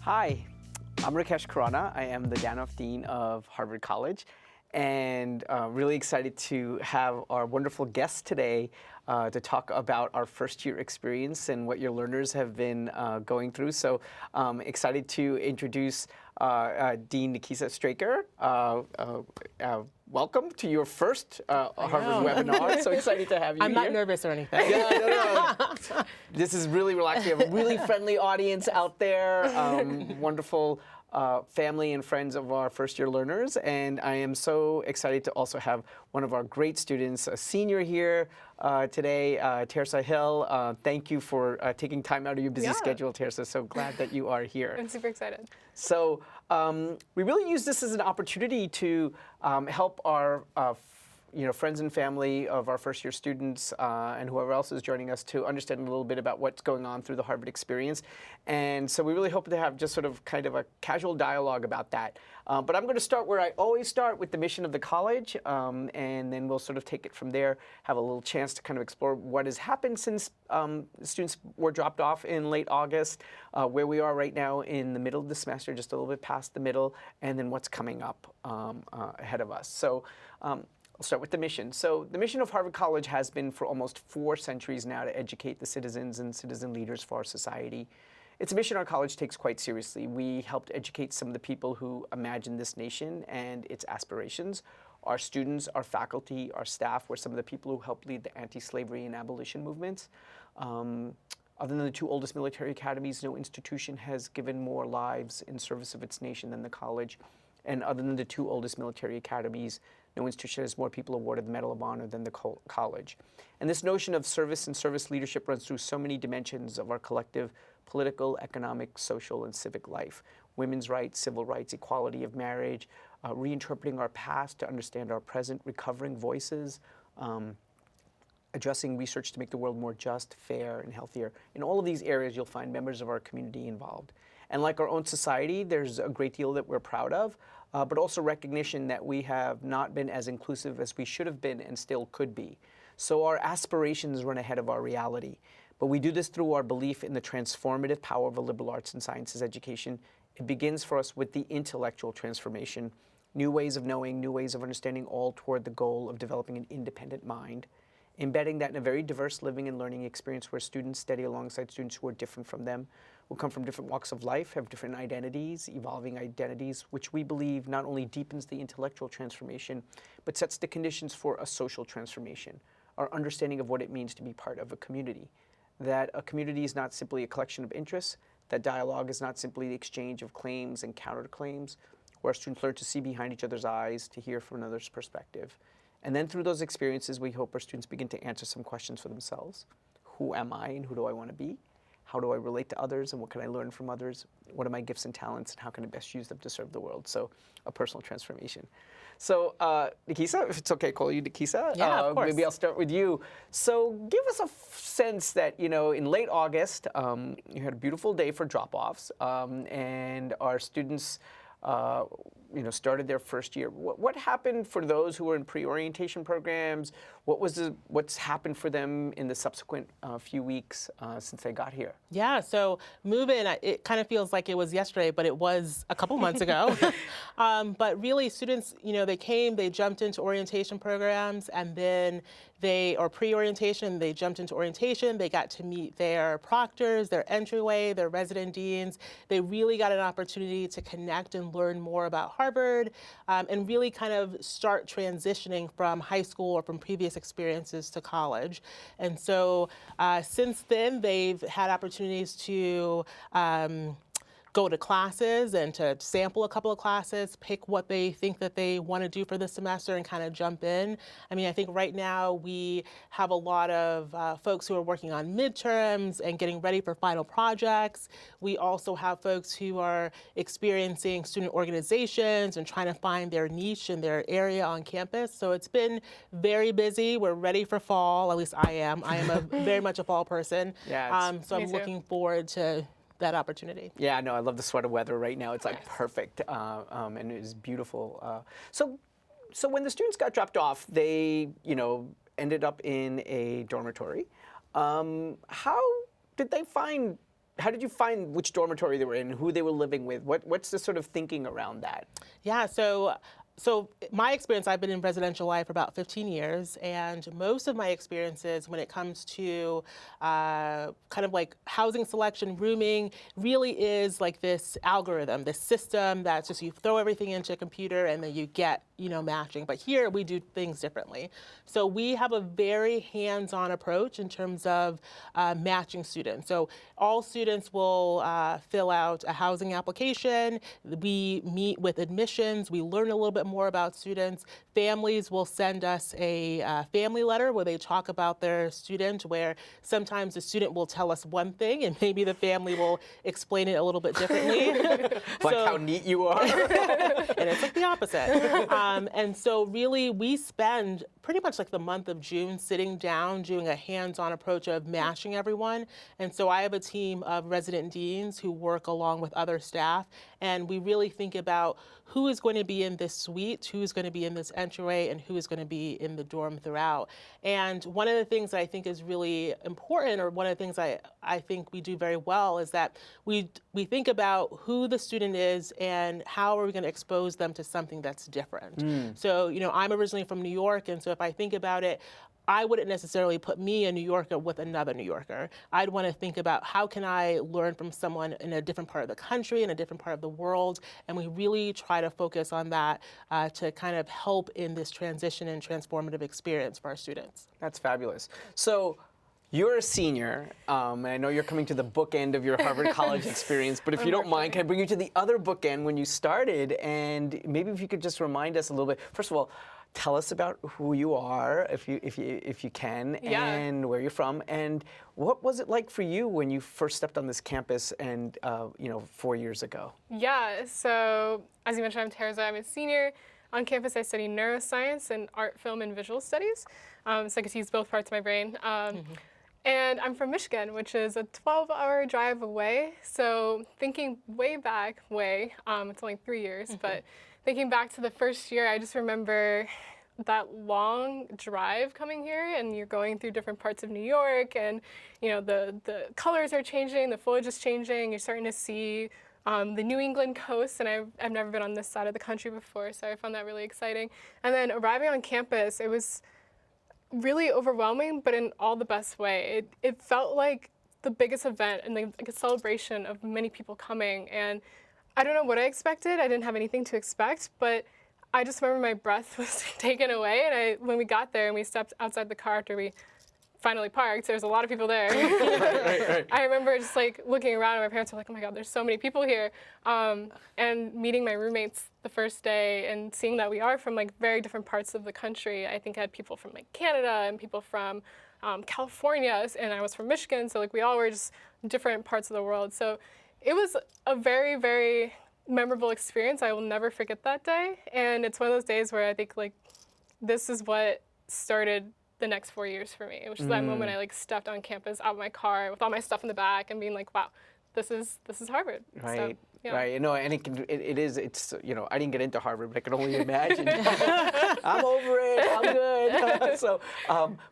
Hi, I'm Rakesh Khurana. I am the Danoff Dean of Harvard College, and really excited to have our wonderful guests today to talk about our first year experience and what your learners have been going through. So excited to introduce Dean Nekesa Straker. Welcome to your first Harvard webinar. So excited to have you I'm here. not nervous or anything. Yeah, no. This is really relaxed. We have a really friendly audience out there, wonderful family and friends of our first year learners. And I am so excited to also have one of our great students, a senior here today, Terzah Hill. Thank you for taking time out of your busy schedule, Terzah. So glad that you are here. I'm super excited. So we really use this as an opportunity to help our friends and family of our first year students and whoever else is joining us to understand a little bit about what's going on through the Harvard experience. And so we really hope to have just sort of kind of a casual dialogue about that. But I'm going to start where I always start, with the mission of the college, and then we'll sort of take it from there, have a little chance to kind of explore what has happened since students were dropped off in late August, where we are right now in the middle of the semester, just a little bit past the middle, and then what's coming up ahead of us. So I'll start with the mission. So the mission of Harvard College has been for almost 4 centuries now to educate the citizens and citizen leaders for our society. It's a mission our college takes quite seriously. We helped educate some of the people who imagined this nation and its aspirations. Our students, our faculty, our staff were some of the people who helped lead the anti-slavery and abolition movements. Other than the 2 oldest military academies, no institution has given more lives in service of its nation than the college. And other than the 2 oldest military academies, no institution has more people awarded the Medal of Honor than the college. And this notion of service and service leadership runs through so many dimensions of our collective political, economic, social, and civic life. Women's rights, civil rights, equality of marriage, reinterpreting our past to understand our present, recovering voices, addressing research to make the world more just, fair, and healthier. In all of these areas, you'll find members of our community involved. And like our own society, there's a great deal that we're proud of, but also recognition that we have not been as inclusive as we should have been and still could be. So our aspirations run ahead of our reality. But we do this through our belief in the transformative power of a liberal arts and sciences education. It begins for us with the intellectual transformation, new ways of knowing, new ways of understanding, all toward the goal of developing an independent mind, embedding that in a very diverse living and learning experience where students study alongside students who are different from them, who come from different walks of life, have different identities, evolving identities, which we believe not only deepens the intellectual transformation, but sets the conditions for a social transformation, our understanding of what it means to be part of a community. That a community is not simply a collection of interests, that dialogue is not simply the exchange of claims and counterclaims, where students learn to see behind each other's eyes, to hear from another's perspective. And then through those experiences, we hope our students begin to answer some questions for themselves. Who am I and who do I want to be? How do I relate to others and what can I learn from others? What are my gifts and talents and how can I best use them to serve the world? So a personal transformation. So Nekesa, if it's okay, call you Nekesa. Yeah, of course. Maybe I'll start with you. So give us a sense that, in late August, you had a beautiful day for drop-offs and our students started their first year. What happened for those who were in pre-orientation programs? What's happened for them in the subsequent few weeks since they got here? Yeah, so move-in, it kind of feels like it was yesterday, but it was a couple months ago. But really, students, they came, they jumped into orientation programs, and then or pre-orientation, they jumped into orientation. They got to meet their proctors, their entryway, their resident deans. They really got an opportunity to connect and learn more about Harvard and really kind of start transitioning from high school or from previous experiences to college. And so since then, they've had opportunities to go to classes and to sample a couple of classes, pick what they think that they want to do for the semester and kind of jump in. I mean, I think right now we have a lot of folks who are working on midterms and getting ready for final projects. We also have folks who are experiencing student organizations and trying to find their niche in their area on campus. So it's been very busy. We're ready for fall, at least I am. I am very much a fall person. Yeah, so I'm looking forward to that opportunity. Yeah, no, I love the sweater weather right now. It's like perfect, and it is beautiful. So when the students got dropped off, they, ended up in a dormitory. How did they find how did you find which dormitory they were in, who they were living with? What's the sort of thinking around that? Yeah, so my experience, I've been in residential life for about 15 years, and most of my experiences when it comes to kind of like housing selection, rooming, really is like this algorithm, this system that's just you throw everything into a computer and then you get, matching. But here we do things differently. So we have a very hands-on approach in terms of matching students. So all students will fill out a housing application. We meet with admissions. We learn a little bit more about students. Families will send us a family letter where they talk about their student, where sometimes the student will tell us one thing and maybe the family will explain it a little bit differently. Like how neat you are. And it's like the opposite. And so really we spend pretty much like the month of June sitting down, doing a hands-on approach of matching everyone. And so I have a team of resident deans who work along with other staff, and we really think about who is going to be in this suite, who is going to be in this entryway, and who is going to be in the dorm throughout. And one of the things that I think is really important, or one of the things I think we do very well, is that we think about who the student is and how are we going to expose them to something that's different. So, I'm originally from New York, and so if I think about it, I wouldn't necessarily put me, a New Yorker, with another New Yorker. I'd want to think about how can I learn from someone in a different part of the country, in a different part of the world, and we really try to focus on that to kind of help in this transition and transformative experience for our students. That's fabulous. So you're a senior, and I know you're coming to the bookend of your Harvard College experience, but if you don't mind, can I bring you to the other bookend when you started, and maybe if you could just remind us a little bit, first of all, tell us about who you are, if you can, and where you're from, and what was it like for you when you first stepped on this campus and 4 years ago? Yeah, so as you mentioned, I'm Terzah. I'm a senior. On campus, I study neuroscience and art, film, and visual studies, so I get to use both parts of my brain. And I'm from Michigan, which is a 12-hour drive away. So thinking way back, it's only 3 years, but thinking back to the first year, I just remember that long drive coming here, and you're going through different parts of New York, and the colors are changing, the foliage is changing. You're starting to see the New England coast, and I've never been on this side of the country before, so I found that really exciting. And then arriving on campus, it was really overwhelming, but in all the best way. It felt like the biggest event and like a celebration of many people coming, and I don't know what I expected. I didn't have anything to expect, but I just remember my breath was taken away, and when we got there and we stepped outside the car after we finally parked, there was a lot of people there. Right. I remember just like looking around, and my parents were like, oh my God, there's so many people here. And meeting my roommates the first day and seeing that we are from like very different parts of the country. I think I had people from like Canada and people from California, and I was from Michigan, so like we all were just different parts of the world. So it was a very, very memorable experience. I will never forget that day. And it's one of those days where I think like this is what started the next 4 years for me. It was just that moment I like stepped on campus out of my car with all my stuff in the back and being like, wow, this is Harvard. Right. So, yeah. Right. No, and it's I didn't get into Harvard, but I can only imagine. I'm over it. I'm good. So,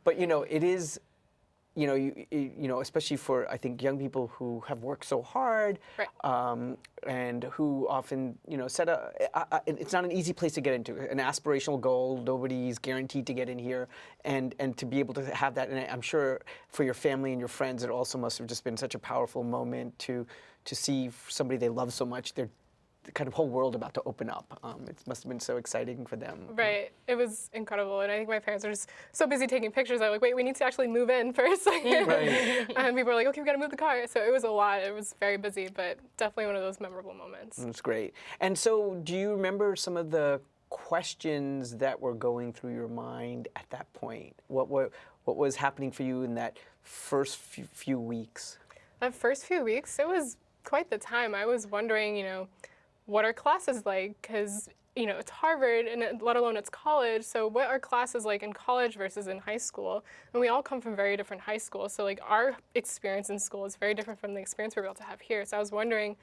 but it is. Especially for, I think, young people who have worked so hard, Right. And who often, it's not an easy place to get into, an aspirational goal. Nobody's guaranteed to get in here, and to be able to have that, and I'm sure for your family and your friends, it also must have just been such a powerful moment to see somebody they love so much, their kind of whole world about to open up. It must have been so exciting for them. Right. It was incredible. And I think my parents were just so busy taking pictures. I was like, wait, we need to actually move in first. Right. And people were like, okay, we got to move the car. So it was a lot. It was very busy, but definitely one of those memorable moments. That's great. And so do you remember some of the questions that were going through your mind at that point? What was happening for you in that first few weeks? That first few weeks, it was quite the time. I was wondering, what are classes like? Because, it's Harvard, and let alone it's college. So what are classes like in college versus in high school? And we all come from very different high schools. So like our experience in school is very different from the experience we're able to have here. So I was wondering,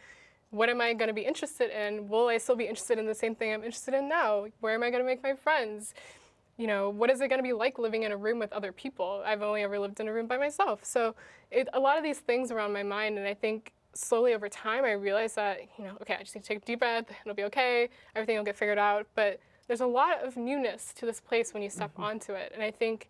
what am I going to be interested in? Will I still be interested in the same thing I'm interested in now? Where am I going to make my friends? what is it going to be like living in a room with other people? I've only ever lived in a room by myself. So a lot of these things were on my mind, and I think slowly over time I realized that, okay, I just need to take a deep breath, it'll be okay, everything will get figured out. But there's a lot of newness to this place when you step onto it. And I think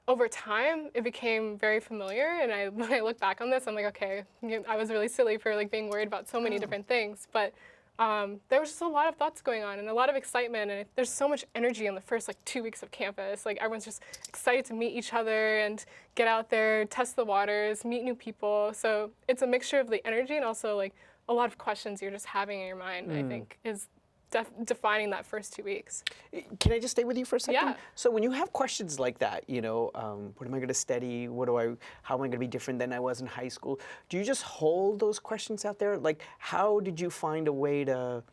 over time, it became very familiar, and when I look back on this, I'm like, okay, I was really silly for being worried about so many different things, but there was just a lot of thoughts going on and a lot of excitement, and there's so much energy in the first 2 weeks of campus. Everyone's just excited to meet each other and get out there, test the waters, meet new people. So it's a mixture of the energy and also a lot of questions you're just having in your mind. I think is defining that first 2 weeks. Can I just stay with you for a second? Yeah. So when you have questions like that, what am I going to study? How am I going to be different than I was in high school? Do you just hold those questions out there? How did you find a way to,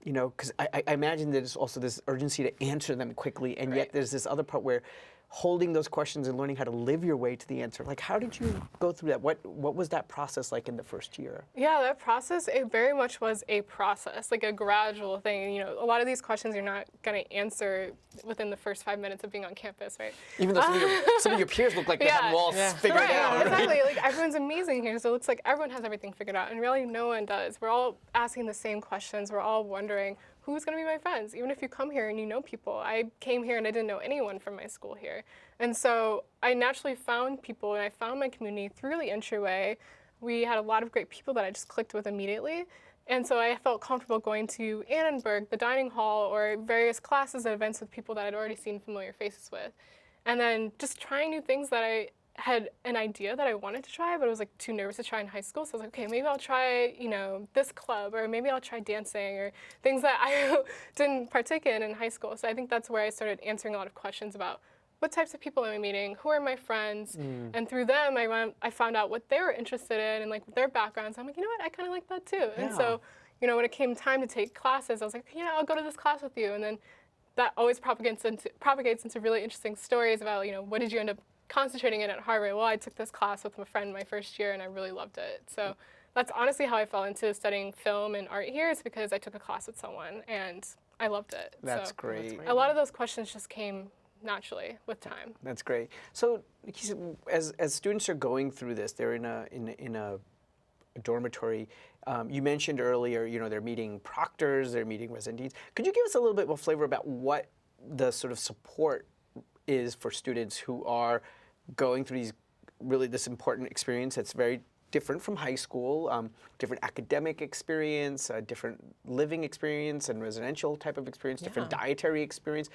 because I imagine there's also this urgency to answer them quickly, and yet there's this other part where holding those questions and learning how to live your way to the answer. How did you go through that? What was that process like in the first year? Yeah, that process, it very much was a process, a gradual thing. A lot of these questions you're not going to answer within the first 5 minutes of being on campus, right? Even though some of your peers look like they have them all figured out. Exactly. Everyone's amazing here, so it looks like everyone has everything figured out, and really no one does. We're all asking the same questions. We're all wondering, who's going to be my friends? Even if you come here and you know people. I came here and I didn't know anyone from my school here. And so I naturally found people, and I found my community through the entryway. We had a lot of great people that I just clicked with immediately. And so I felt comfortable going to Annenberg, the dining hall, or various classes and events with people that I'd already seen familiar faces with. And then just trying new things that I had an idea that I wanted to try, but I was too nervous to try in high school. So I was like, okay, maybe I'll try, this club, or maybe I'll try dancing, or things that I didn't partake in high school. So I think that's where I started answering a lot of questions about what types of people am I meeting, who are my friends, and through them I found out what they were interested in and their backgrounds. I'm like, I kind of like that too. And so, when it came time to take classes, I was like, I'll go to this class with you. And then that always propagates into really interesting stories about, what did you end up concentrating in at Harvard? Well, I took this class with a friend my first year, and I really loved it. So that's honestly how I fell into studying film and art here, is because I took a class with someone, and I loved it. That's great. A lot of those questions just came naturally with time. That's great. So, as students are going through this, they're in a dormitory. You mentioned earlier, they're meeting proctors, they're meeting resident deans. Could you give us a little bit more flavor about what the sort of support is for students who are going through this important experience that's very different from high school, different academic experience, different living experience and residential type of experience, different dietary experience.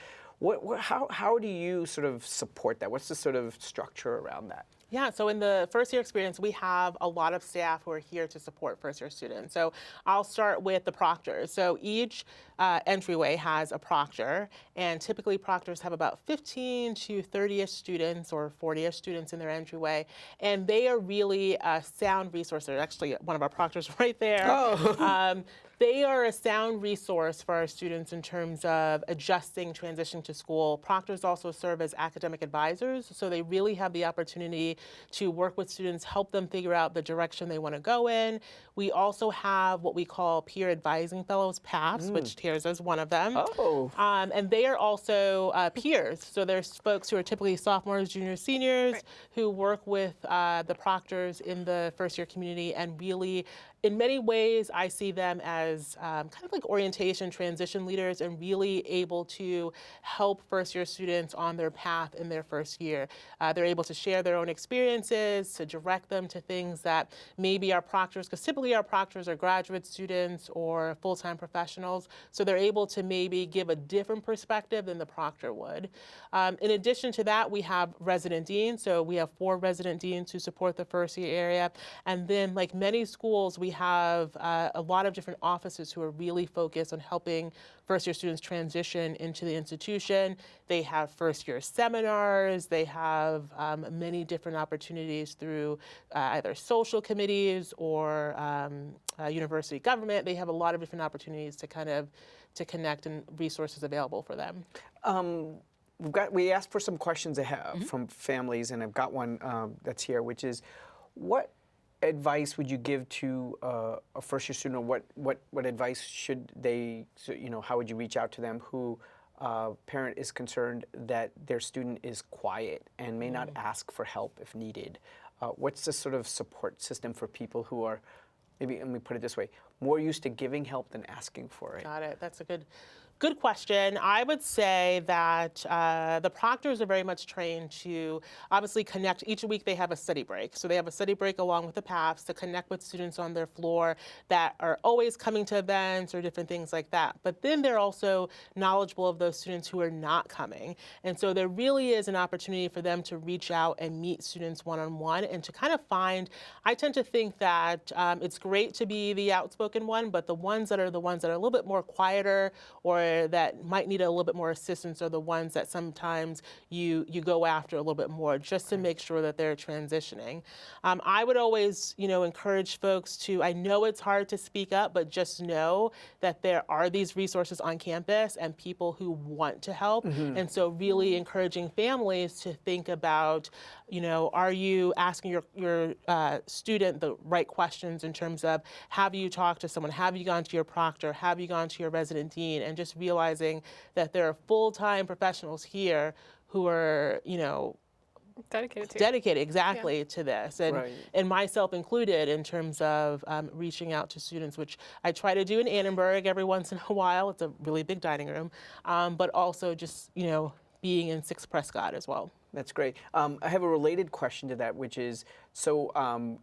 How do you sort of support that? What's the sort of structure around that? Yeah, so in the first year experience, we have a lot of staff who are here to support first year students. So I'll start with the proctors. So each entryway has a proctor, and typically proctors have about 15 to 30-ish students or 40-ish students in their entryway, and they are really a sound resource. They're actually one of our proctors right there. Oh. They are a sound resource for our students in terms of adjusting, transitioning to school. Proctors also serve as academic advisors, so they really have the opportunity to work with students, help them figure out the direction they want to go in. We also have what we call peer advising fellows, PAFs, which Terzah is one of them. Oh. And they are also peers. So there's folks who are typically sophomores, juniors, seniors, who work with the proctors in the first year community, and really, in many ways, I see them as kind of like orientation transition leaders, and really able to help first year students on their path in their first year. They're able to share their own experiences, to direct them to things that maybe our proctors, because typically our proctors are graduate students or full-time professionals, so they're able to maybe give a different perspective than the proctor would. In addition to that, we have resident deans. So we have 4 resident deans who support the first year area. And then, like many schools, we have a lot of different offices who are really focused on helping first year students transition into the institution. They have first year seminars. They have many different opportunities through either social committees or university government. They have a lot of different opportunities to connect, and resources available for them. We asked for some questions from families, and I've got one that's here, which is, what advice would you give to a first year student, or what advice should they, how would you reach out to them who parent is concerned that their student is quiet and may not ask for help if needed, what's the sort of support system for people who are, maybe let me put it this way, more used to giving help than asking for it? Got it. That's a good question. I would say that the proctors are very much trained to obviously connect. Each week they have a study break. So they have a study break along with the PAFs to connect with students on their floor that are always coming to events or different things like that. But then they're also knowledgeable of those students who are not coming. And so there really is an opportunity for them to reach out and meet students one-on-one and to kind of find, I tend to think that it's great to be the outspoken one, but the ones that are a little bit more quieter or that might need a little bit more assistance are the ones that sometimes you go after a little bit more just to make sure that they're transitioning. I would always, encourage folks to, I know it's hard to speak up, but just know that there are these resources on campus and people who want to help. And so really encouraging families to think about, are you asking your student the right questions in terms of, have you talked to someone? Have you gone to your proctor? Have you gone to your resident dean? And just realizing that there are full-time professionals here who are, dedicated exactly to this, and myself included in terms of reaching out to students, which I try to do in Annenberg every once in a while. It's a really big dining room, but also just, being in 6 Prescott as well. That's great. I have a related question to that, which is, so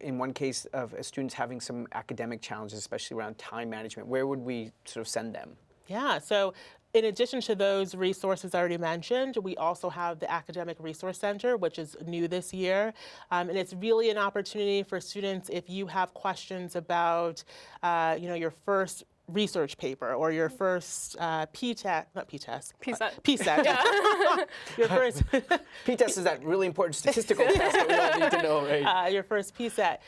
in one case of students having some academic challenges, especially around time management, where would we sort of send them? Yeah, so in addition to those resources I already mentioned, we also have the Academic Resource Center, which is new this year. And it's really an opportunity for students if you have questions about, your first research paper or your first P-test, not P-test. PSET. PSET. Yeah. Your first P-test is that really important statistical test that we all need to know, right? Your first PSET.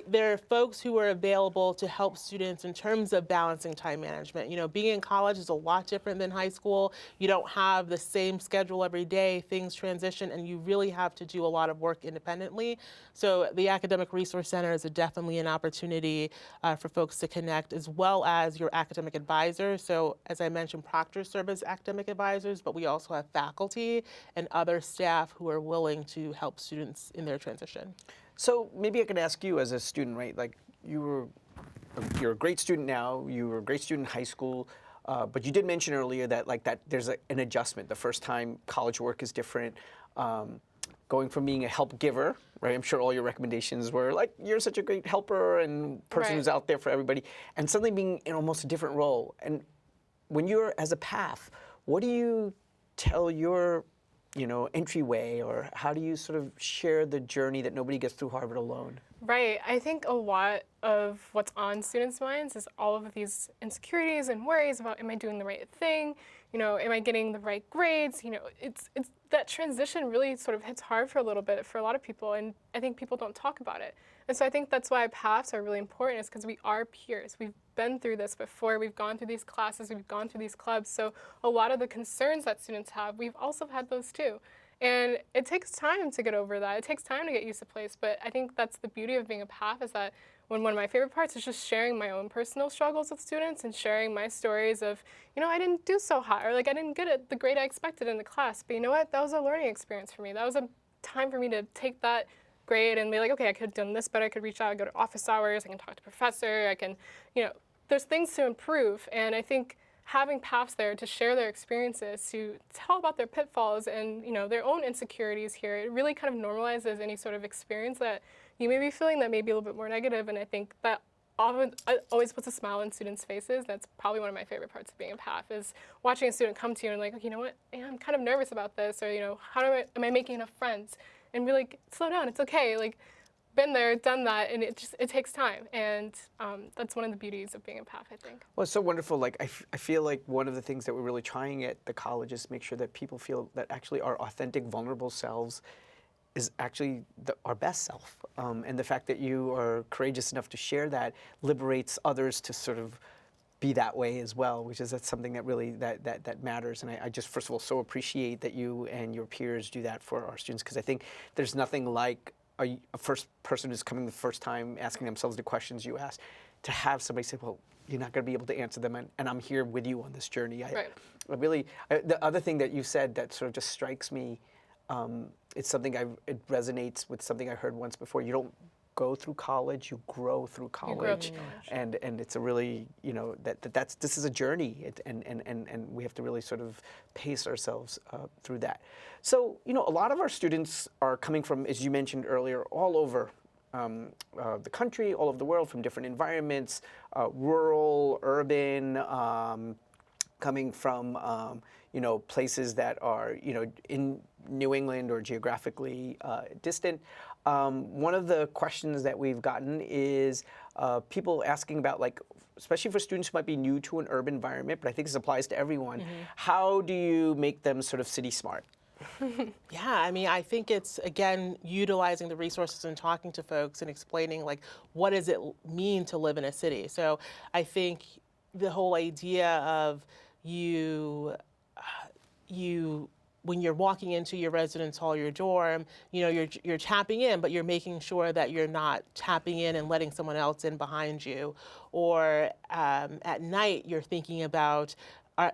There are folks who are available to help students in terms of balancing time management. Being in college is a lot different than high school. You don't have the same schedule every day. Things transition, and you really have to do a lot of work independently. So the Academic Resource Center is definitely an opportunity for folks to connect, as well as your academic advisors. So as I mentioned, proctors serve as academic advisors, but we also have faculty and other staff who are willing to help students in their transition. So maybe I could ask you as a student, right? Like you're a great student now, you were a great student in high school, but you did mention earlier that there's an adjustment. The first time college work is different. Going from being a help giver, right? I'm sure all your recommendations were like, you're such a great helper and person who's out there for everybody, and suddenly being in almost a different role. And when you're as a PAF, what do you tell your, entryway, or how do you sort of share the journey that nobody gets through Harvard alone? Right. I think a lot of what's on students' minds is all of these insecurities and worries about, am I doing the right thing? Am I getting the right grades? It's that transition really sort of hits hard for a little bit for a lot of people, and I think people don't talk about it. And so I think that's why PAFs are really important, is because we are peers. We've been through this before. We've gone through these classes. We've gone through these clubs. So a lot of the concerns that students have, we've also had those too. And it takes time to get over that. It takes time to get used to place. But I think that's the beauty of being a PAF, is that one of my favorite parts is just sharing my own personal struggles with students and sharing my stories of, I didn't do so hot, or I didn't get the grade I expected in the class. But you know what? That was a learning experience for me. That was a time for me to take that grade and be like, okay, I could have done this better. I could reach out, go to office hours. I can talk to professor. I can, there's things to improve. And I think having PAFs there to share their experiences, to tell about their pitfalls and their own insecurities here, it really kind of normalizes any sort of experience that you may be feeling that may be a little bit more negative. And I think that always puts a smile on students' faces. That's probably one of my favorite parts of being a PAF, is watching a student come to you and like, you know what, I'm kind of nervous about this, or how am I making enough friends? And really slow down. It's okay. Been there, done that, and it takes time, and that's one of the beauties of being a PAF, I think. Well, it's so wonderful. I feel like one of the things that we're really trying at the college is make sure that people feel that actually our authentic, vulnerable selves is actually our best self, and the fact that you are courageous enough to share that liberates others to sort of be that way as well, that's something that really that matters. And I just, first of all, so appreciate that you and your peers do that for our students, because I think there's nothing like a first person who's coming the first time asking themselves the questions you asked, to have somebody say, well, you're not going to be able to answer them, and I'm here with you on this journey. Right. The other thing that you said that sort of just strikes me, it's something it resonates with something I heard once before. You don't go through college, you grow through college. And it's a really, this is a journey, and we have to really sort of pace ourselves through that. So, a lot of our students are coming from, as you mentioned earlier, all over the country, all over the world, from different environments, rural, urban, coming from places that are in New England or geographically distant. One of the questions that we've gotten is people asking about, like, especially for students who might be new to an urban environment, but I think this applies to everyone. How do you make them sort of city smart? Yeah, I mean, I think it's, again, utilizing the resources and talking to folks and explaining, like, what does it mean to live in a city? So I think the whole idea of when you're walking into your residence hall, your dorm, you're tapping in, but you're making sure that you're not tapping in and letting someone else in behind you. Or at night, you're thinking about,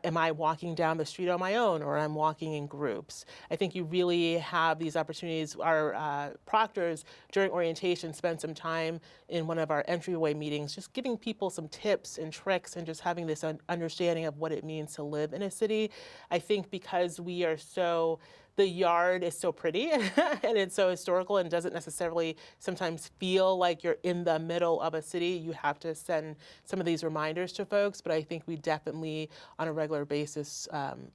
am I walking down the street on my own, or I'm walking in groups? I think you really have these opportunities. Our proctors during orientation spend some time in one of our entryway meetings, just giving people some tips and tricks and just having this understanding of what it means to live in a city. I think because the yard is so pretty and it's so historical and doesn't necessarily sometimes feel like you're in the middle of a city, you have to send some of these reminders to folks. But I think we definitely, on a regular basis,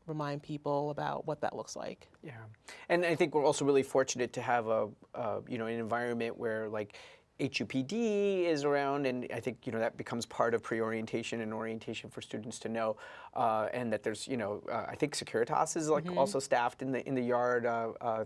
remind people about what that looks like. Yeah, and I think we're also really fortunate to have an environment where, like, HUPD is around, and I think that becomes part of pre-orientation and orientation for students to know, and that there's I think Securitas is also staffed in the yard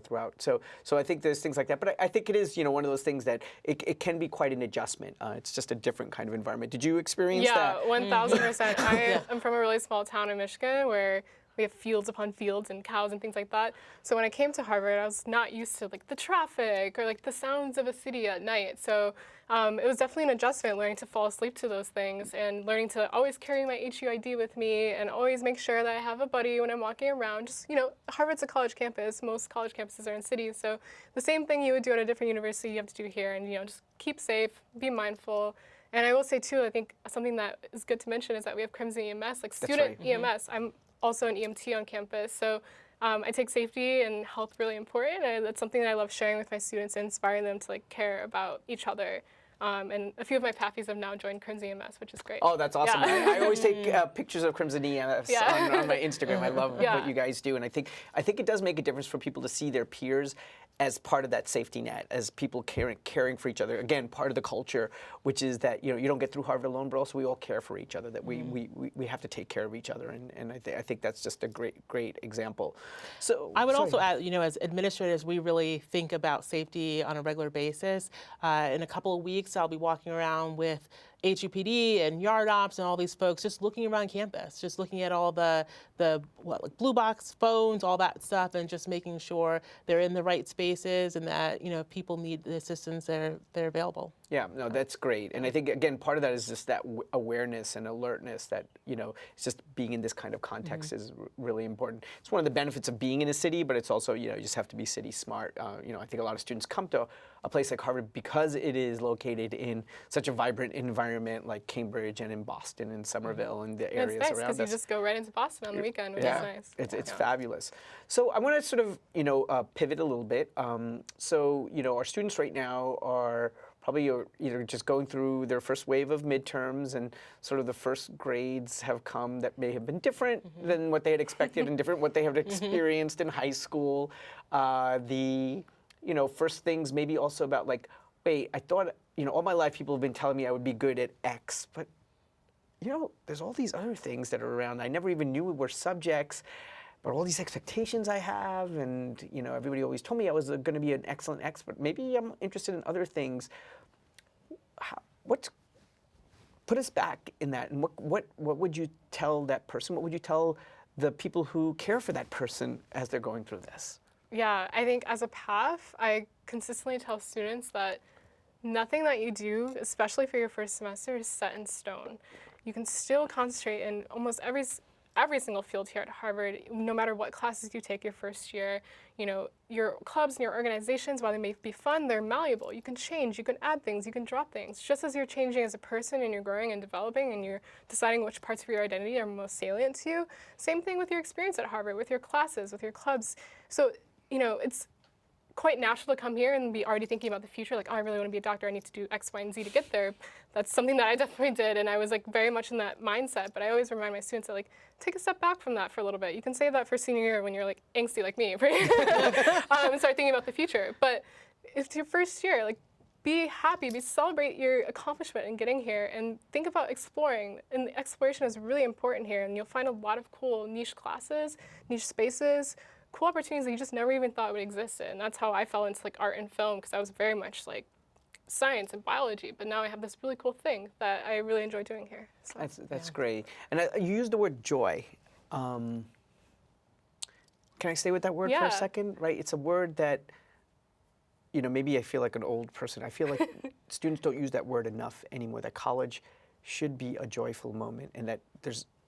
throughout. So I think there's things like that, but I think it is one of those things that it can be quite an adjustment. It's just a different kind of environment. Did you experience that? Yeah, 1,000%. I am from a really small town in Michigan where we have fields upon fields and cows and things like that. So when I came to Harvard, I was not used to, like, the traffic or, like, the sounds of a city at night. So it was definitely an adjustment, learning to fall asleep to those things and learning to always carry my HUID with me and always make sure that I have a buddy when I'm walking around. Just, Harvard's a college campus. Most college campuses are in cities. So the same thing you would do at a different university, you have to do here. And, just keep safe, be mindful. And I will say, too, I think something that is good to mention is that we have Crimson EMS, like student EMS. I'm also an EMT on campus, so I take safety and health really important, and that's something that I love sharing with my students and inspiring them to, like, care about each other. And a few of my PAFIs have now joined Crimson EMS, which is great. Oh, that's awesome. Yeah. I always take pictures of Crimson EMS on my Instagram. I love what you guys do, and I think it does make a difference for people to see their peers as part of that safety net, as people caring for each other. Again, part of the culture, which is that you don't get through Harvard alone, but also we all care for each other. That we have to take care of each other, and I think that's just a great example. So I would also add, as administrators, we really think about safety on a regular basis. In a couple of weeks, I'll be walking around with HUPD and yard ops and all these folks just looking around campus, just looking at all the blue box phones, all that stuff, and just making sure they're in the right spaces and that if people need the assistance, they're available. Yeah, no, that's great. And I think, again, part of that is just that awareness and alertness that, it's just being in this kind of context is really important. It's one of the benefits of being in a city, but it's also, you just have to be city smart. I think a lot of students come to a place like Harvard because it is located in such a vibrant environment like Cambridge and in Boston and Somerville and the areas around us. It's nice around us. because you just go right into Boston on the weekend, which is nice. It's fabulous. So I want to sort of, pivot a little bit. So, our students right now are probably either just going through their first wave of midterms, and sort of the first grades have come that may have been different than what they had expected and different what they have experienced in high school. First things maybe also about, like, wait, I thought, all my life people have been telling me I would be good at X, but, there's all these other things that are around I never even knew were subjects. But all these expectations I have, and everybody always told me I was going to be an excellent X, but maybe I'm interested in other things. Put us back in that, and what would you tell that person? What would you tell the people who care for that person as they're going through this? Yeah, I think as a PAF, I consistently tell students that nothing that you do, especially for your first semester, is set in stone. you can still concentrate in almost every single field here at Harvard, no matter what classes you take your first year. You know, your clubs and your organizations, while they may be fun, they're malleable. You can change, you can add things, you can drop things. Just as you're changing as a person and you're growing and developing and you're deciding which parts of your identity are most salient to you, same thing with your experience at Harvard, with your classes, with your clubs. So, you know, it's quite natural to come here and be already thinking about the future, like, oh, I really want to be a doctor, I need to do X, Y, and Z to get there. That's something that I definitely did, and I was like very much in that mindset, but I always remind my students that, like, take a step back from that for a little bit. You can save that for senior year when you're like angsty like me, and start thinking about the future. But if it's your first year, like, be happy, celebrate your accomplishment in getting here, and think about exploring. And exploration is really important here, and you'll find a lot of cool niche classes, niche spaces, cool opportunities that you just never even thought would exist in. That's how I fell into like art and film, because I was very much like science and biology, but now I have this really cool thing that I really enjoy doing here. So. That's great. And you used the word joy. Can I stay with that word for a second? Right, it's a word that, you know, maybe I feel like an old person. I feel like students don't use that word enough anymore. That college should be a joyful moment, and that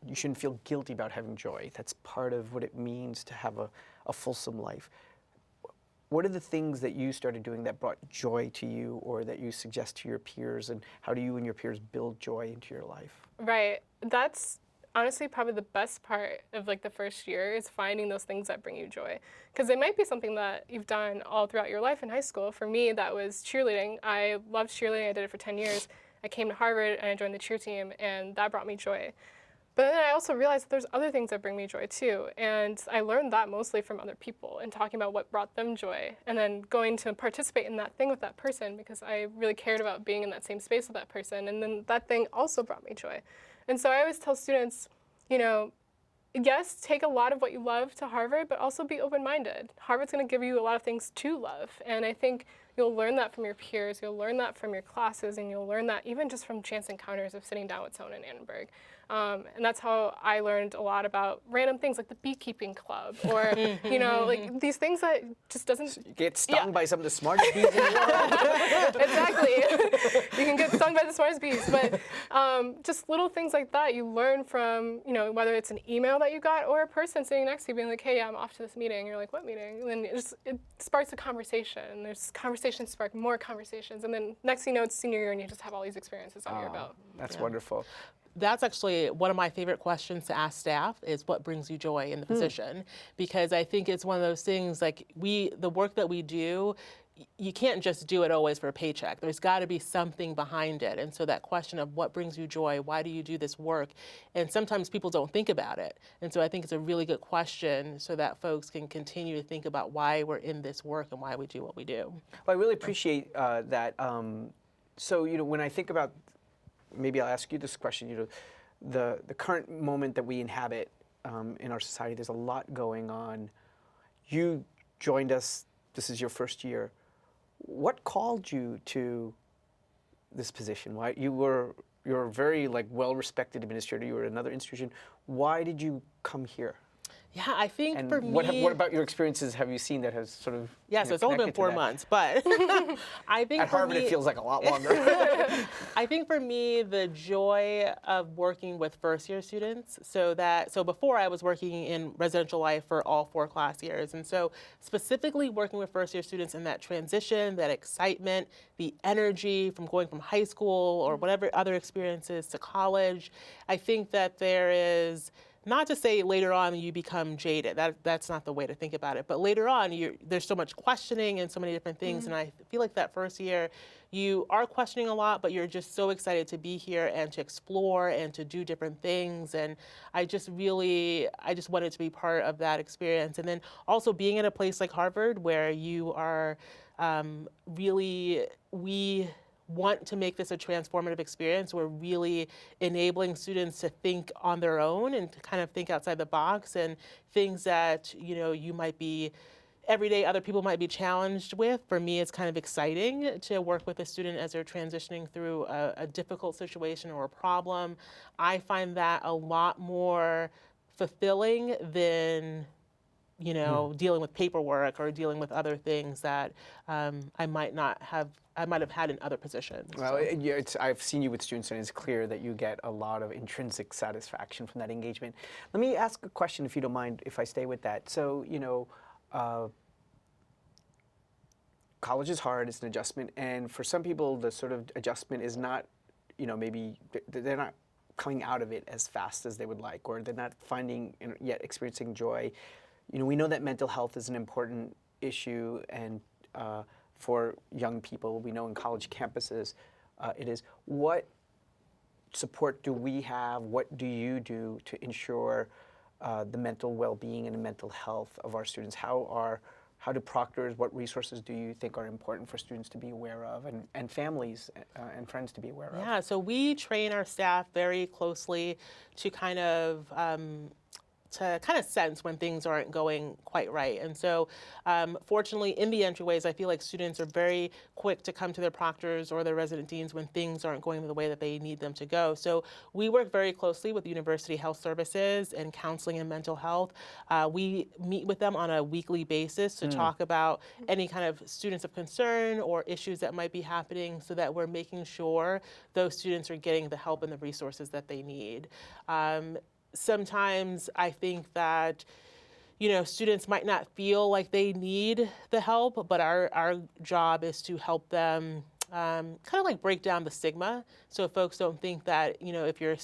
you shouldn't feel guilty about having joy. That's part of what it means to have a fulsome life. What are the things that you started doing that brought joy to you, or that you suggest to your peers, and how do you and your peers build joy into your life? Right. That's honestly probably the best part of like the first year, is finding those things that bring you joy. Because it might be something that you've done all throughout your life in high school. For me, that was cheerleading. I loved cheerleading. I did it for 10 years. I came to Harvard and I joined the cheer team, and that brought me joy. But then I also realized that there's other things that bring me joy too. And I learned that mostly from other people and talking about what brought them joy, and then going to participate in that thing with that person because I really cared about being in that same space with that person. And then that thing also brought me joy. And so I always tell students, you know, yes, take a lot of what you love to Harvard, but also be open-minded. Harvard's going to give you a lot of things to love. And I think you'll learn that from your peers, you'll learn that from your classes, and you'll learn that even just from chance encounters of sitting down with someone in Annenberg. And that's how I learned a lot about random things like the beekeeping club, or, you know, like these things that just doesn't... You get stung by some of the smartest bees in the world. Exactly. You can get stung by the smartest bees. But just little things like that you learn from, you know, whether it's an email that you got or a person sitting next to you being like, hey, I'm off to this meeting. And you're like, what meeting? And then it sparks a conversation. And there's conversations spark more conversations. And then next thing you know, it's senior year and you just have all these experiences under your belt. That's wonderful. That's actually one of my favorite questions to ask staff, is what brings you joy in the position? Because I think it's one of those things, like the work that we do, you can't just do it always for a paycheck. There's got to be something behind it. And so that question of what brings you joy, why do you do this work? And sometimes people don't think about it. And so I think it's a really good question so that folks can continue to think about why we're in this work and why we do what we do. Well, I really appreciate that. So, you know, when I think about, maybe I'll ask you this question, you know, the current moment that we inhabit in our society, there's a lot going on. You joined us, this is your first year. What called you to this position? Why you're a very like well-respected administrator. You were at another institution. Why did you come here? Yeah, I think And for me... what about your experiences have you seen that has sort of... Yeah, so it's only been 4 months, but I think At Harvard it feels like a lot longer. I think for me, the joy of working with first-year students, so before I was working in residential life for all 4 class years, and so specifically working with first-year students in that transition, that excitement, the energy from going from high school or whatever other experiences to college, I think that there is... Not to say later on you become jaded. That's not the way to think about it. But later on, there's so much questioning and so many different things. And I feel like that first year, you are questioning a lot, but you're just so excited to be here and to explore and to do different things. And I just wanted to be part of that experience. And then also being in a place like Harvard where you are we want to make this a transformative experience. We're really enabling students to think on their own and to kind of think outside the box, and things that, you know, you might be every day other people might be challenged with. For me, it's kind of exciting to work with a student as they're transitioning through a difficult situation or a problem. I find that a lot more fulfilling than dealing with paperwork or dealing with other things that I might have had in other positions. Well, I've seen you with students, and it's clear that you get a lot of intrinsic satisfaction from that engagement. Let me ask a question, if you don't mind, if I stay with that. So, college is hard, it's an adjustment, and for some people, the sort of adjustment is not, maybe they're not coming out of it as fast as they would like, or they're not finding yet experiencing joy. We know that mental health is an important issue, and for young people, we know in college campuses it is. What support do we have? What do you do to ensure the mental well-being and the mental health of our students? How do proctors, what resources do you think are important for students to be aware of, and families and friends to be aware of? Yeah, so we train our staff very closely to kind of sense when things aren't going quite right. And so fortunately, in the entryways, I feel like students are very quick to come to their proctors or their resident deans when things aren't going the way that they need them to go. So we work very closely with University Health Services and counseling and mental health. We meet with them on a weekly basis to talk about any kind of students of concern or issues that might be happening, so that we're making sure those students are getting the help and the resources that they need. Sometimes I think that, students might not feel like they need the help, but our job is to help them kind of like break down the stigma, so folks don't think that, if you're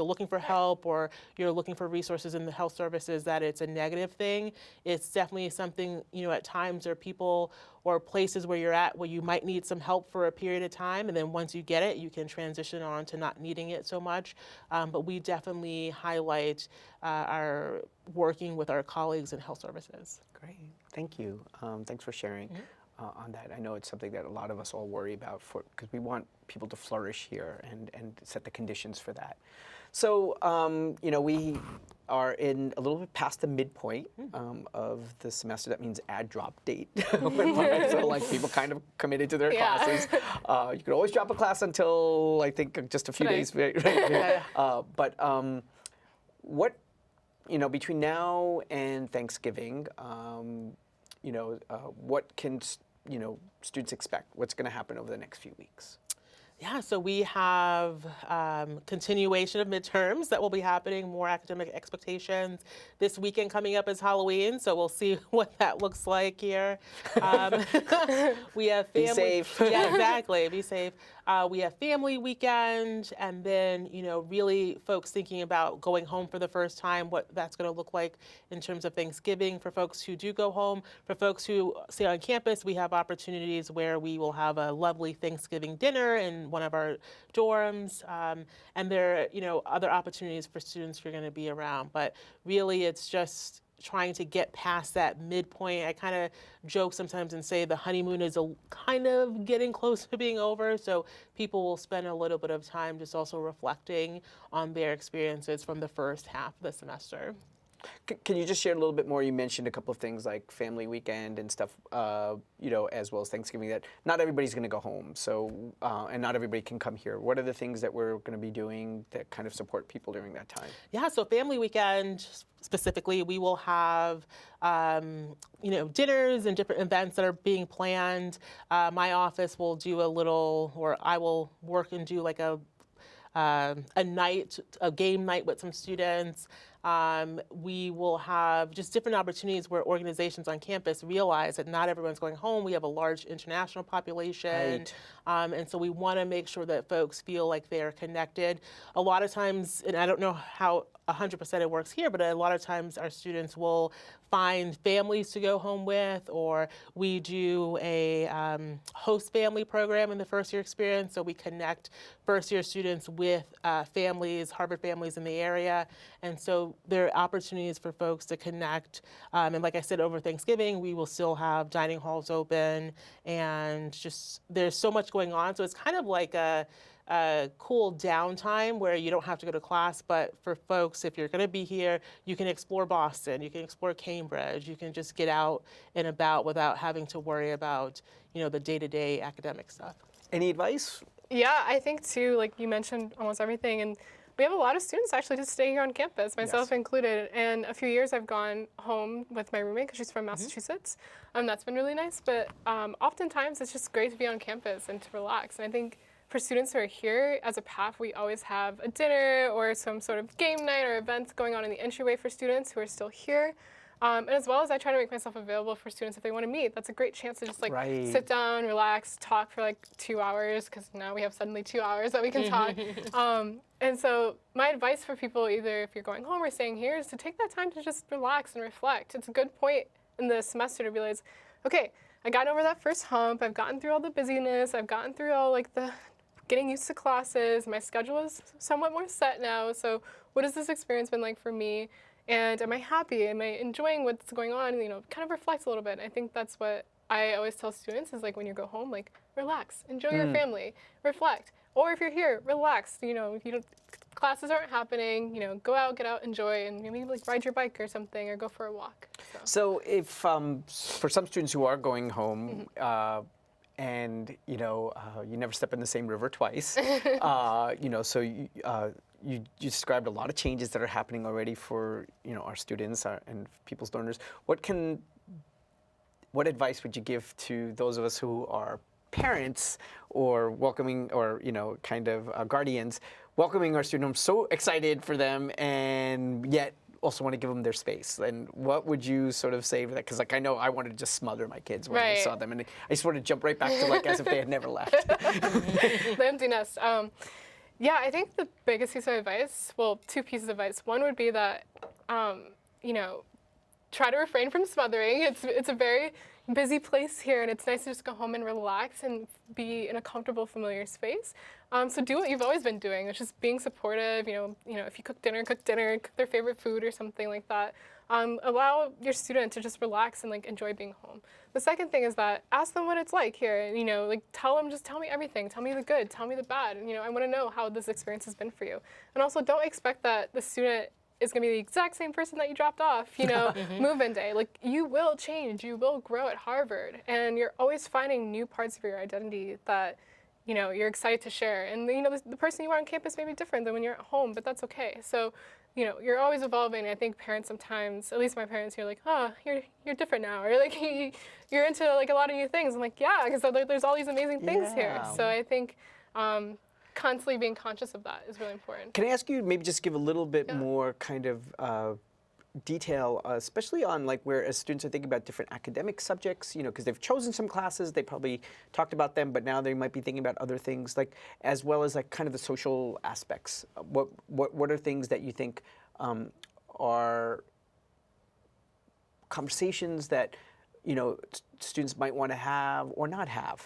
looking for help or you're looking for resources in the health services, that it's a negative thing. It's definitely something, at times there are people or places where you're at where you might need some help for a period of time, and then once you get it, you can transition on to not needing it so much. But we definitely highlight our working with our colleagues in health services. Great, thank you. Thanks for sharing. On that. I know it's something that a lot of us all worry about, because we want people to flourish here and set the conditions for that. So, we are in a little bit past the midpoint of the semester. That means add drop date. So like people kind of committed to their classes. You could always drop a class until I think just a few days. Right? But what, between now and Thanksgiving, what can students expect? What's going to happen over the next few weeks? Yeah, so we have continuation of midterms that will be happening, more academic expectations. This weekend coming up is Halloween, so we'll see what that looks like here. We have family. Be safe. Yeah, exactly. Be safe. We have family weekend, and then, really folks thinking about going home for the first time, what that's going to look like in terms of Thanksgiving for folks who do go home. For folks who stay on campus, we have opportunities where we will have a lovely Thanksgiving dinner in one of our dorms, and there are, other opportunities for students who are going to be around. But really, it's just trying to get past that midpoint. I kind of joke sometimes and say the honeymoon is kind of getting close to being over, so people will spend a little bit of time just also reflecting on their experiences from the first half of the semester. Can you just share a little bit more? You mentioned a couple of things like family weekend and stuff, as well as Thanksgiving, that not everybody's going to go home, so and not everybody can come here. What are the things that we're going to be doing that kind of support people during that time? Yeah, so family weekend specifically, we will have dinners and different events that are being planned. My office will do I will work and do like a game night with some students. We will have just different opportunities where organizations on campus realize that not everyone's going home. We have a large international population. Right. And so we want to make sure that folks feel like they're connected. A lot of times, and I don't know how 100% it works here, but a lot of times our students will find families to go home with, or we do a host family program in the first year experience. So we connect first year students with families, Harvard families in the area. And so there are opportunities for folks to connect. And like I said, over Thanksgiving, we will still have dining halls open, and just there's so much going on. So it's kind of like a cool downtime where you don't have to go to class, but for folks, if you're going to be here, you can explore Boston, you can explore Cambridge, you can just get out and about without having to worry about, the day-to-day academic stuff. Any advice? Yeah, I think too, like you mentioned almost everything, and we have a lot of students actually just staying here on campus, myself included. And a few years I've gone home with my roommate because she's from Massachusetts. That's been really nice. But oftentimes it's just great to be on campus and to relax. And I think for students who are here, as a PAF, we always have a dinner or some sort of game night or events going on in the entryway for students who are still here. And as well as I try to make myself available for students if they want to meet. That's a great chance to just like sit down, relax, talk for like 2 hours, because now we have suddenly 2 hours that we can talk. And so my advice for people, either if you're going home or staying here, is to take that time to just relax and reflect. It's a good point in the semester to realize, okay, I got over that first hump, I've gotten through all the busyness, I've gotten through all like the getting used to classes, my schedule is somewhat more set now, so what has this experience been like for me? And am I happy? Am I enjoying what's going on? You know, kind of reflect a little bit. I think that's what I always tell students is like when you go home, like relax, enjoy your family, reflect. Or if you're here, relax. You know, if you don't, classes aren't happening, you know, go out, get out, enjoy, and maybe like ride your bike or something, or go for a walk. So if for some students who are going home, and you know, you never step in the same river twice, you know, so you described a lot of changes that are happening already for, you know, our students and people's donors. What advice would you give to those of us who are parents or welcoming, or, you know, kind of guardians, welcoming our student home, so excited for them, and yet also want to give them their space? And what would you sort of say for that? Because like I know I wanted to just smother my kids when I saw them, and I just wanted to jump right back to like as if they had never left. The empty nest. Yeah, I think the biggest piece of advice, well, two pieces of advice. One would be that, you know, try to refrain from smothering. It's a very busy place here, and it's nice to just go home and relax and be in a comfortable, familiar space. So do what you've always been doing, which is being supportive. You know, if you cook dinner, cook their favorite food or something like that. Allow your student to just relax and like enjoy being home. The second thing is that ask them what it's like here. And, you know, like tell me everything. Tell me the good. Tell me the bad. And, you know, I want to know how this experience has been for you. And also, don't expect that the student is going to be the exact same person that you dropped off, you know, move-in day. Like, you will change. You will grow at Harvard. And you're always finding new parts of your identity that, you know, you're excited to share. And, you know, the person you are on campus may be different than when you're at home, but that's okay. So, you know, you're always evolving. I think parents sometimes, at least my parents, you're like, oh, you're different now. Or like, you're into like a lot of new things. I'm like, yeah, because there's all these amazing things here. So I think constantly being conscious of that is really important. Can I ask you maybe just give a little bit more kind of detail, especially on like where as students are thinking about different academic subjects, you know, because they've chosen some classes, they probably talked about them, but now they might be thinking about other things, like as well as like kind of the social aspects. What are things that you think are conversations that, you know, students might want to have or not have?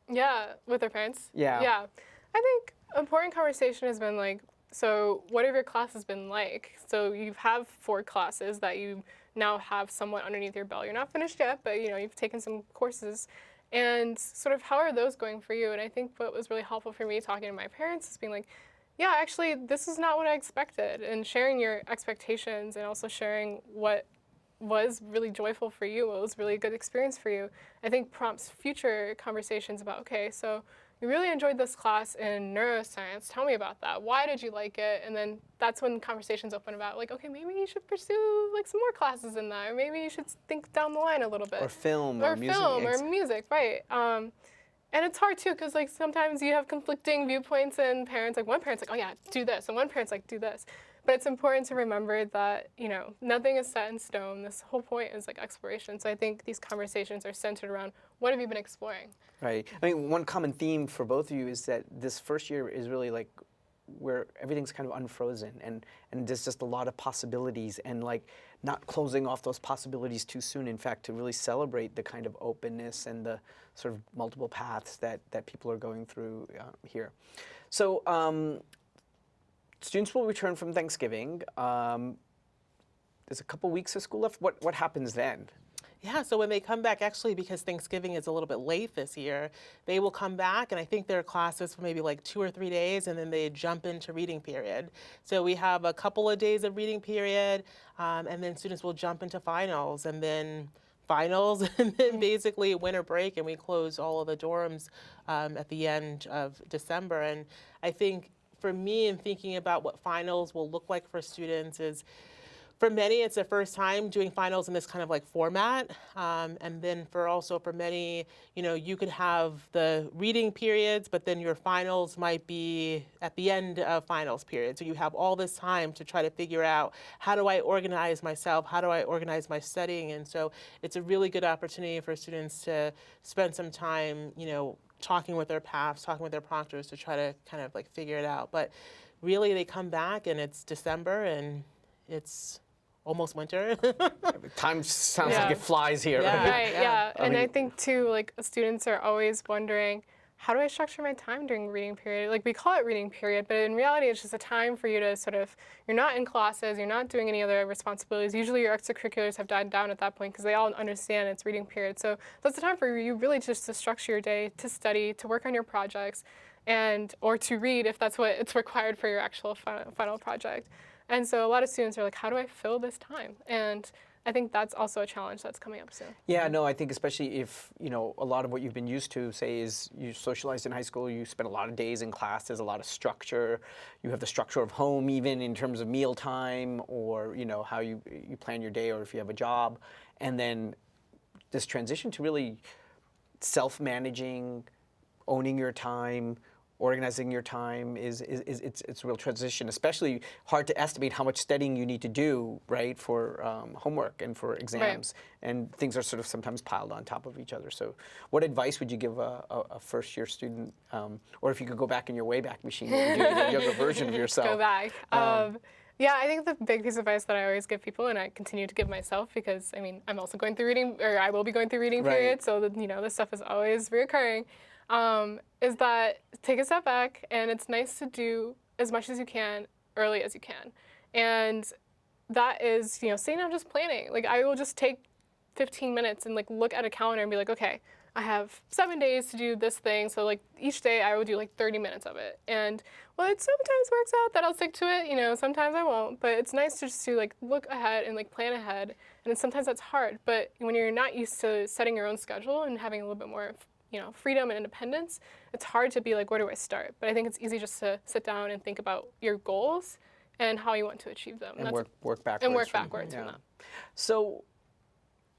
Yeah, with their parents? Yeah. Yeah. I think important conversation has been like, so what have your classes been like? So you have 4 classes that you now have somewhat underneath your belt. You're not finished yet, but you know, you've taken some courses. And sort of how are those going for you? And I think what was really helpful for me talking to my parents is being like, yeah, actually, this is not what I expected. And sharing your expectations and also sharing what was really joyful for you, what was really a good experience for you, I think prompts future conversations about, okay, so you really enjoyed this class in neuroscience. Tell me about that. Why did you like it? And then that's when conversations open about like, okay, maybe you should pursue like some more classes in that, or maybe you should think down the line a little bit. Or film, or music. Or music, right? And it's hard too, because like sometimes you have conflicting viewpoints, and parents, like one parent's like, oh yeah, do this, and one parent's like, do this. But it's important to remember that, you know, nothing is set in stone. This whole point is like exploration. So I think these conversations are centered around what have you been exploring? Right. I mean, one common theme for both of you is that this first year is really like where everything's kind of unfrozen, and there's just a lot of possibilities, and like not closing off those possibilities too soon. In fact, to really celebrate the kind of openness and the sort of multiple paths that people are going through here. So students will return from Thanksgiving. There's a couple weeks of school left. What happens then? Yeah, so when they come back, actually, because Thanksgiving is a little bit late this year, they will come back, and I think their classes for maybe like 2 or 3 days, and then they jump into reading period. So we have a couple of days of reading period, and then students will jump into finals, and then finals, and then basically winter break, and we close all of the dorms at the end of December. And I think for me in thinking about what finals will look like for students is, for many, it's their first time doing finals in this kind of like format. And then for many, you could have the reading periods, but then your finals might be at the end of finals period. So you have all this time to try to figure out, how do I organize myself? How do I organize my studying? And so it's a really good opportunity for students to spend some time, talking with their PAFs, talking with their proctors to try to kind of like figure it out. But really they come back and it's December and it's almost winter. Time sounds like it flies here. Yeah. Right, yeah. I And mean- I think too, like students are always wondering, how do I structure my time during reading period? Like we call it reading period, but in reality it's just a time for you to sort of, you're not in classes, you're not doing any other responsibilities. Usually your extracurriculars have died down at that point because they all understand it's reading period. So that's the time for you really just to structure your day, to study, to work on your projects, or to read if that's what it's required for your actual final project. And so a lot of students are like, how do I fill this time? And I think that's also a challenge that's coming up soon. Yeah, no, I think especially if, a lot of what you've been used to, say, is you socialized in high school, you spent a lot of days in class, there's a lot of structure. You have the structure of home even in terms of meal time or, how you plan your day or if you have a job. And then this transition to really self-managing, owning your time, organizing your time it's a real transition, especially hard to estimate how much studying you need to do, right, for homework and for exams. Right. And things are sort of sometimes piled on top of each other. So what advice would you give a first-year student, or if you could go back in your Wayback Machine, what would you give a younger version of yourself? Go back. Yeah, I think the big piece of advice that I always give people, and I continue to give myself, because I'm also going through reading, or I will be going through reading period, so that, this stuff is always reoccurring. Is that take a step back, and it's nice to do as much as you can early as you can. And that is, sitting down just planning. Like I will just take 15 minutes and look at a calendar and be like, okay, I have 7 days to do this thing. So each day I will do 30 minutes of it. And well, it sometimes works out that I'll stick to it, sometimes I won't. But it's nice just to look ahead and plan ahead. And sometimes that's hard. But when you're not used to setting your own schedule and having a little bit more freedom and independence, it's hard to be like, where do I start? But I think it's easy just to sit down and think about your goals and how you want to achieve them. And work backwards. And work backwards from that. So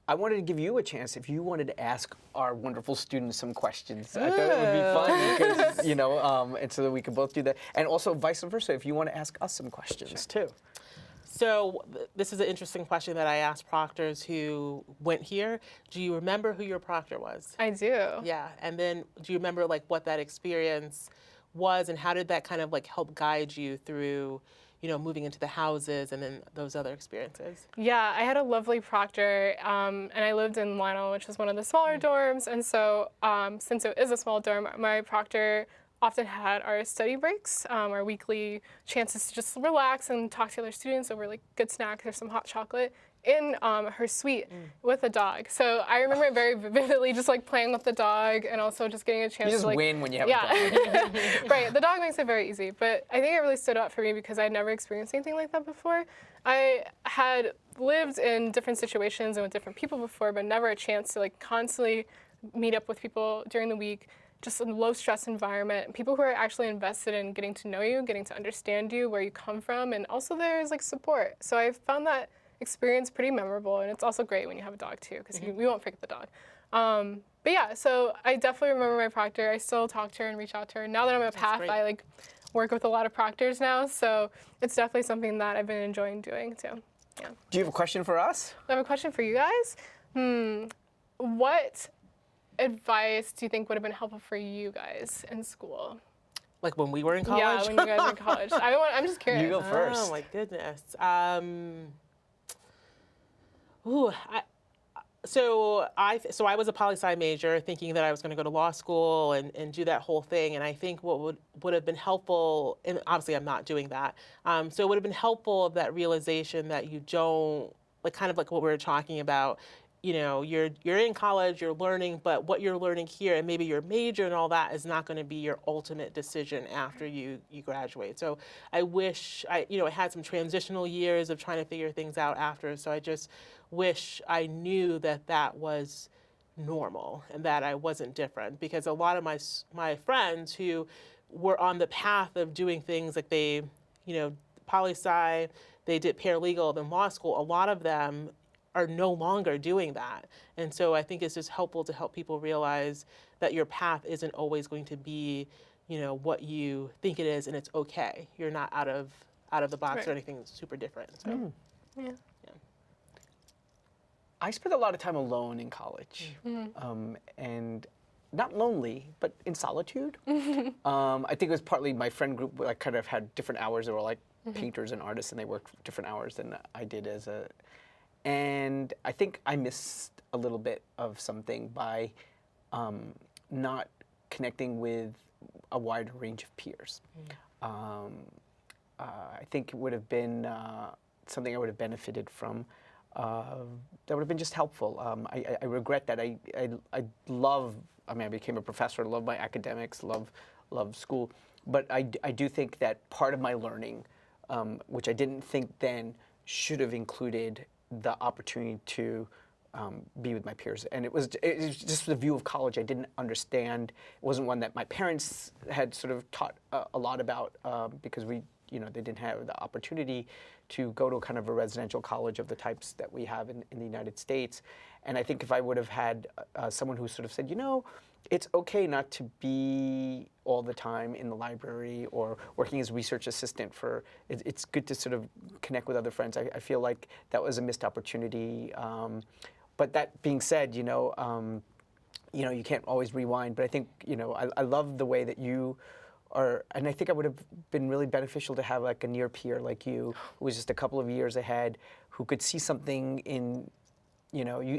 I wanted to give you a chance if you wanted to ask our wonderful students some questions. I thought it would be fun because, and so that we could both do that. And also vice versa, if you want to ask us some questions too. So this is an interesting question that I asked proctors who went here. Do you remember who your proctor was? I do. Yeah, and then do you remember what that experience was, and how did that kind of help guide you through, moving into the houses and then those other experiences? Yeah, I had a lovely proctor, and I lived in Lionel, which was one of the smaller dorms. And so since it is a small dorm, my proctor often had our study breaks, our weekly chances to just relax and talk to other students over good snacks or some hot chocolate in her suite with a dog. So I remember it very vividly, just playing with the dog and also just getting a chance You just to win when you have a dog. Right, the dog makes it very easy. But I think it really stood out for me because I'd never experienced anything like that before. I had lived in different situations and with different people before, but never a chance to constantly meet up with people during the week, just a low stress environment, people who are actually invested in getting to know you, getting to understand you, where you come from, and also there's support. So I found that experience pretty memorable, and it's also great when you have a dog too, because we won't forget the dog. But yeah, so I definitely remember my proctor. I still talk to her and reach out to her. Now that I'm a PAF, I work with a lot of proctors now, so it's definitely something that I've been enjoying doing too. Yeah. Do you have a question for us? I have a question for you guys. What advice do you think would have been helpful for you guys in school? When we were in college? Yeah, when you guys were in college. I'm just curious. You go first. Oh my goodness. So I was a poli-sci major, thinking that I was going to go to law school and do that whole thing. And I think what would have been helpful, and obviously I'm not doing that. So it would have been helpful of that realization that you don't, kind of what we were talking about. You're in college, you're learning, but what you're learning here and maybe your major and all that is not going to be your ultimate decision after you graduate. So I wish I had some transitional years of trying to figure things out after. So I just wish I knew that was normal and that I wasn't different, because a lot of my friends who were on the path of doing things like they, poli-sci, they did paralegal, then law school, a lot of them are no longer doing that. And so I think it's just helpful to help people realize that your path isn't always going to be, what you think it is, and it's okay. You're not out of the box Right. or anything super different. So. Yeah. I spent a lot of time alone in college, and not lonely, but in solitude. I think it was partly my friend group. Like, kind of had different hours. They were like painters and artists, and they worked different hours than I did And I think I missed a little bit of something by not connecting with a wider range of peers. I think it would have been something I would have benefited from. That would have been just helpful. I regret that. I love. I mean, I became a professor. Love my academics. Love school. But I do think that part of my learning, which I didn't think then, should have included the opportunity to be with my peers. And it was just the view of college I didn't understand. It wasn't one that my parents had sort of taught a lot about because they didn't have the opportunity to go to kind of a residential college of the types that we have in the United States. And I think if I would have had someone who sort of said, it's okay not to be all the time in the library or working as a research assistant it's good to sort of connect with other friends. I feel like that was a missed opportunity. But that being said, you can't always rewind. But I think, I love the way that you are, and I think it would have been really beneficial to have like a near peer like you, who was just a couple of years ahead, who could see something in,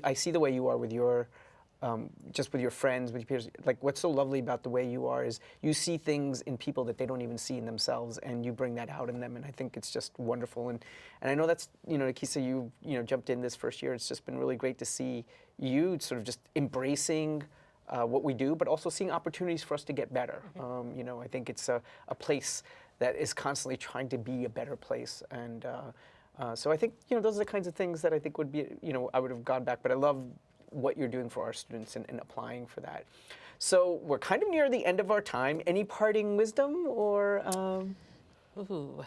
I see the way you are with your, just with your friends, with your peers. Like, what's so lovely about the way you are is you see things in people that they don't even see in themselves, and you bring that out in them, and I think it's just wonderful. And I know that's, Nekesa, you jumped in this first year. It's just been really great to see you sort of just embracing what we do, but also seeing opportunities for us to get better. I think it's a place that is constantly trying to be a better place. And so I think, those are the kinds of things that I think would be, I would have gone back. But I love what you're doing for our students and applying for that. So we're kind of near the end of our time. Any parting wisdom or? Ooh.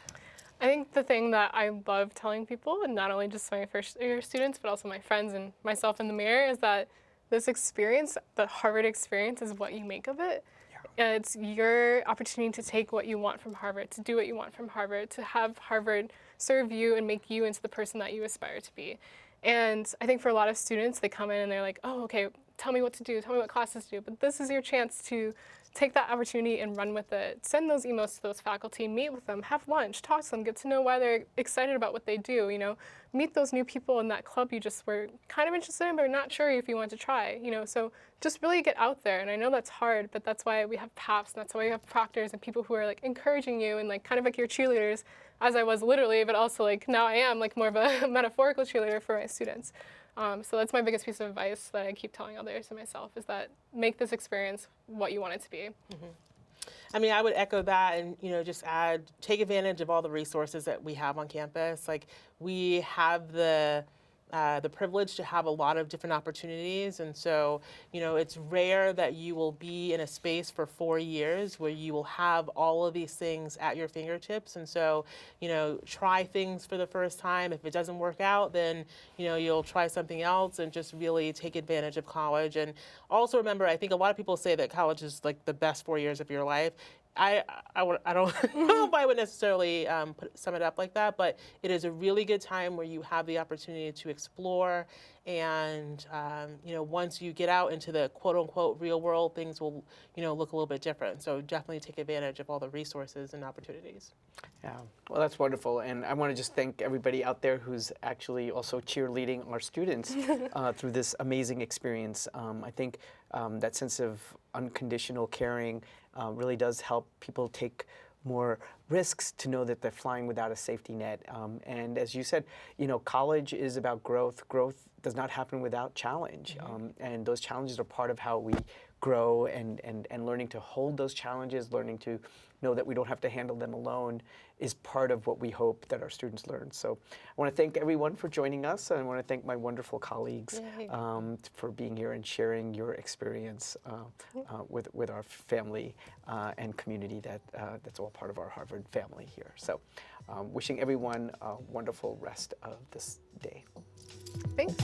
I think the thing that I love telling people, and not only just my first year students, but also my friends and myself in the mirror, is that this experience, the Harvard experience, is what you make of it. Yeah. It's your opportunity to take what you want from Harvard, to do what you want from Harvard, to have Harvard serve you and make you into the person that you aspire to be. And I think for a lot of students, they come in and they're like, oh, okay, tell me what to do, tell me what classes to do. But this is your chance to take that opportunity and run with it. Send those emails to those faculty, meet with them, have lunch, talk to them, get to know why they're excited about what they do, meet those new people in that club you just were kind of interested in but not sure if you want to try, so just really get out there. And I know that's hard, but that's why we have PAPs, and that's why we have proctors and people who are like encouraging you and like kind of like your cheerleaders, as I was literally, but also like now I am like more of a metaphorical cheerleader for my students. So that's my biggest piece of advice that I keep telling others and myself, is that make this experience what you want it to be. I mean, I would echo that and, just add, take advantage of all the resources that we have on campus. Like, we have the privilege to have a lot of different opportunities. And so, it's rare that you will be in a space for 4 years where you will have all of these things at your fingertips. And so, try things for the first time. If it doesn't work out, then, you'll try something else and just really take advantage of college. And also remember, I think a lot of people say that college is like the best 4 years of your life. I don't know if I would necessarily sum it up like that, but it is a really good time where you have the opportunity to explore, and once you get out into the quote-unquote real world, things will look a little bit different. So definitely take advantage of all the resources and opportunities. Yeah, well, that's wonderful, and I want to just thank everybody out there who's actually also cheerleading our students through this amazing experience. I think that sense of unconditional caring really does help people take more risks, to know that they're flying without a safety net. And as you said, college is about growth. Growth does not happen without challenge. And those challenges are part of how we grow and learning to hold those challenges, learning to know that we don't have to handle them alone is part of what we hope that our students learn. So I want to thank everyone for joining us, and I want to thank my wonderful colleagues for being here and sharing your experience with our family and community that's all part of our Harvard family here. So wishing everyone a wonderful rest of this day. Thanks.